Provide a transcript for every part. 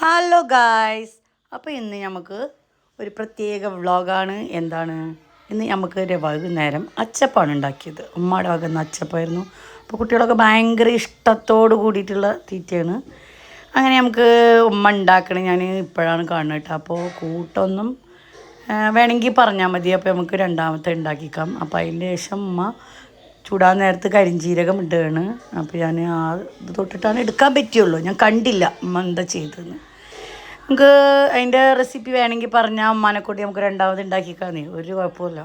Hello guys, അപ്പോൾ ഇന്ന് നമുക്ക് ഒരു പ്രത്യേക വ്ളോഗാണ്. എന്താണ് ഇന്ന് നമുക്ക് വൈകുന്നേരം അച്ചപ്പാണ് ഉണ്ടാക്കിയത്. ഉമ്മയുടെ വകുന്ന അച്ചപ്പായിരുന്നു. അപ്പോൾ കുട്ടികളൊക്കെ ഭയങ്കര ഇഷ്ടത്തോട് കൂടിയിട്ടുള്ള തീറ്റയാണ്. അങ്ങനെ നമുക്ക് ഉമ്മ ഉണ്ടാക്കണം. ഞാൻ ഇപ്പോഴാണ് കാണുന്നത് കേട്ടോ. അപ്പോൾ കൂട്ടൊന്നും വേണമെങ്കിൽ പറഞ്ഞാൽ മതി. അപ്പോൾ നമുക്ക് രണ്ടാമത്തെ ഉണ്ടാക്കിക്കാം. അപ്പോൾ അതിൻ്റെ ശേഷം ഉമ്മ ചൂടാൻ നേരത്ത് കരിഞ്ചീരകം ഇടുകയാണ്. അപ്പോൾ ഞാൻ ഇത് തൊട്ടിട്ടാണ് എടുക്കാൻ പറ്റുള്ളൂ. ഞാൻ കണ്ടില്ല ഉമ്മ എന്താ ചെയ്തതെന്ന്. നമുക്ക് അതിൻ്റെ റെസിപ്പി വേണമെങ്കിൽ പറഞ്ഞാൽ ഉമ്മാനെക്കൂടി നമുക്ക് രണ്ടാമത് ഉണ്ടാക്കിക്കാന്നേ, ഒരു കുഴപ്പമില്ല.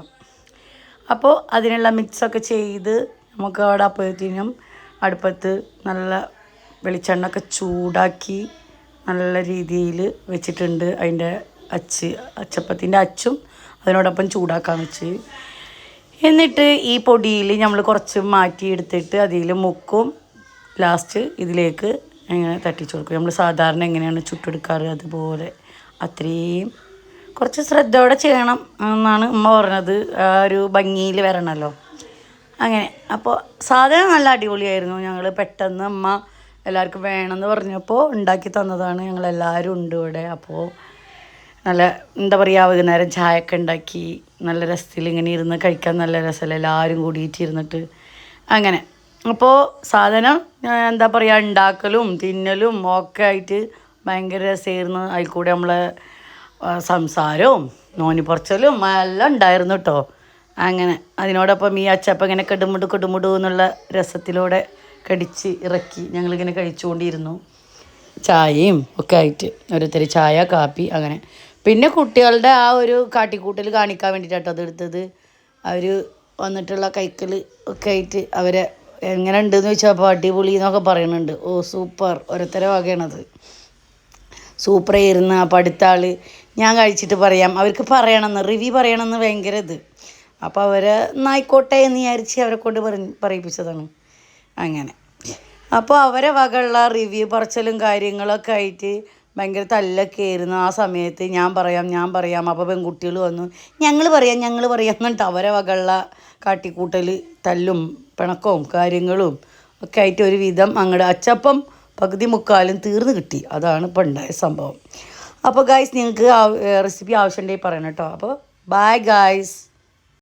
അപ്പോൾ അതിനുള്ള മിക്സൊക്കെ ചെയ്ത് നമുക്ക് അവിടെ അപ്പോഴത്തേനും അടുപ്പത്ത് നല്ല വെളിച്ചെണ്ണ ചൂടാക്കി നല്ല രീതിയിൽ വെച്ചിട്ടുണ്ട്. അതിൻ്റെ അച്ചപ്പത്തിൻ്റെ അച്ചും അതിനോടൊപ്പം ചൂടാക്കാൻ വെച്ച്, എന്നിട്ട് ഈ പൊടിയിൽ നമ്മൾ കുറച്ച് മാറ്റിയെടുത്തിട്ട് അതിൽ മുക്കും. ലാസ്റ്റ് ഇതിലേക്ക് ഇങ്ങനെ തട്ടിച്ചു കൊടുക്കും. നമ്മൾ സാധാരണ എങ്ങനെയാണ് ചുട്ടെടുക്കാറ് അതുപോലെ. അത്രയും കുറച്ച് ശ്രദ്ധയോടെ ചെയ്യണം എന്നാണ് ഉമ്മ പറഞ്ഞത്. ഒരു ഭംഗിയിൽ വരണമല്ലോ അങ്ങനെ. അപ്പോൾ സാധനം നല്ല അടിപൊളിയായിരുന്നു. ഞങ്ങൾ പെട്ടെന്ന് ഉമ്മ എല്ലാവർക്കും വേണമെന്ന് പറഞ്ഞപ്പോൾ ഉണ്ടാക്കി തന്നതാണ്. ഞങ്ങളെല്ലാവരും ഉണ്ട് ഇവിടെ. അപ്പോൾ നല്ല എന്താ പറയുക, വൈകുന്നേരം ചായയൊക്കെ ഉണ്ടാക്കി നല്ല രസത്തിൽ ഇങ്ങനെ ഇരുന്ന് കഴിക്കാൻ നല്ല രസമല്ല, എല്ലാവരും കൂടിയിട്ട് ഇരുന്നിട്ട് അങ്ങനെ. അപ്പോൾ സാധനം എന്താ പറയുക, ഉണ്ടാക്കലും തിന്നലും ഒക്കെ ആയിട്ട് ഭയങ്കര രസമായിരുന്നു. അതിൽ കൂടെ നമ്മളെ സംസാരവും നോനിപ്പുറച്ചലും എല്ലാം ഉണ്ടായിരുന്നു കേട്ടോ. അങ്ങനെ അതിനോടൊപ്പം ഈ അച്ചപ്പം ഇങ്ങനെ കെടുമുടു എന്നുള്ള രസത്തിലൂടെ കടിച്ച് ഇറക്കി ഞങ്ങളിങ്ങനെ കഴിച്ചുകൊണ്ടിരുന്നു. ചായയും ഒക്കെ ആയിട്ട് ഓരോരുത്തർ ചായ കാപ്പി അങ്ങനെ. പിന്നെ കുട്ടികളുടെ ആ ഒരു കാട്ടിക്കൂട്ടൽ കാണിക്കാൻ വേണ്ടിയിട്ടാട്ടോ അതെടുത്തത്. അവർ വന്നിട്ടുള്ള കൈക്കൽ ഒക്കെ ആയിട്ട് അവരെ എങ്ങനെ ഉണ്ടെന്ന് ചോദിച്ചാൽ അപ്പോൾ അടിപൊളി എന്നൊക്കെ പറയുന്നുണ്ട്. ഓ സൂപ്പർ, ഓരോരുത്തരെ വകയാണത്. സൂപ്പറായിരുന്നു. അപ്പോൾ അടുത്ത ആൾ ഞാൻ കഴിച്ചിട്ട് പറയാം, അവർക്ക് പറയണമെന്ന് റിവ്യൂ പറയണമെന്ന് ഭയങ്കര ഇത്. അപ്പോൾ അവരെ നായിക്കോട്ടെ എന്ന് വിചാരിച്ച് അവരെ കൊണ്ട് പറയിപ്പിച്ചതാണ് അങ്ങനെ. അപ്പോൾ അവരെ വകയുള്ള റിവ്യൂ പറച്ചിലും കാര്യങ്ങളൊക്കെ ആയിട്ട് ഭയങ്കര തല്ലൊക്കെ ആയിരുന്നു ആ സമയത്ത്. ഞാൻ പറയാം. അപ്പോൾ പെൺകുട്ടികൾ വന്നു ഞങ്ങൾ പറയാം എന്നിട്ട് അവരെ വകയുള്ള കാട്ടിക്കൂട്ടൽ തല്ലും പിണക്കവും കാര്യങ്ങളും ഒക്കെ ആയിട്ട് ഒരു വിധം അങ്ങോട്ട് അച്ചപ്പം പകുതി മുക്കാലും തീർന്ന് കിട്ടി. അതാണ് ഇപ്പോൾ ഉണ്ടായ സംഭവം. അപ്പോൾ ഗായ്സ്, നിങ്ങൾക്ക് റെസിപ്പി ആവശ്യമുണ്ടെങ്കിൽ പറയണം കേട്ടോ. അപ്പോൾ ബൈ ഗായ്സ്.